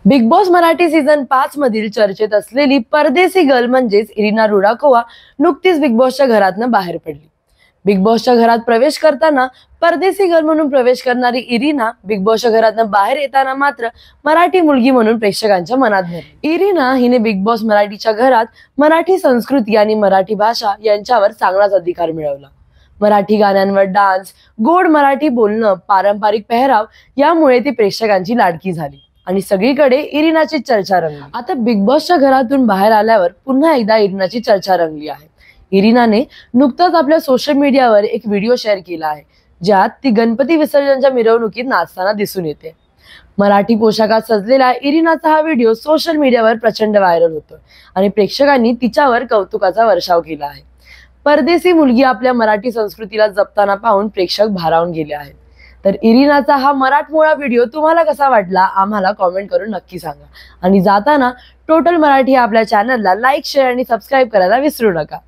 Big boss Marathi season 5 मधील चर्चेत असलेली परदेसी गर्ल म्हणजेच इरिना रुडाकोवा नुकतीच बिग बॉसच्या घरातनं बाहेर पडली. बिग बॉसच्या घरात प्रवेश करताना परदेसी गर्ल म्हणून प्रवेश करणारी इरिना बिग बॉसच्या घरातनं बाहेर येताना मात्र मराठी मुलगी म्हणून प्रेक्षकांच्या मनात भरली. इरिना हिने बिग बॉस मराठीच्या घरात मराठी संस्कृती आणि मराठी भाषा यांच्यावर चांगलाच अधिकार मिळवला. मराठी गाण्यांवर डान्स, गोड मराठी बोलणं, पारंपरिक पेहराव यामुळे ती प्रेक्षकांची लाडकी झाली आणि सगळीकडे इरिनाची चर्चा रंगली. आता बिग बॉसच्या घरातून बाहेर आल्यावर पुन्हा एकदा इरिनाची चर्चा रंगली आहे. इरिनाने नुकताच आपल्या सोशल मीडियावर एक व्हिडिओ शेअर केला आहे, ज्यात ती गणपती विसर्जनच्या मिरवणुकीत नाचताना दिसून येते. मराठी पोशाखात सजलेला इरिनाचा हा व्हिडिओ सोशल मीडियावर प्रचंड व्हायरल होतो आणि प्रेक्षकांनी तिच्यावर कौतुकाचा वर्षाव केला आहे. परदेसी मुलगी आपल्या मराठी संस्कृतीला जपताना पाहून प्रेक्षक भारावून गेले आहेत. तर इरिनाचा हा मराठमोळा व्हिडिओ तुम्हाला कसा वाटला आम्हाला कॉमेंट करून नक्की सांगा. आणि जाताना टोटल मराठी आपल्या चॅनलला लाईक, शेअर आणि सबस्क्राईब करायला विसरू नका.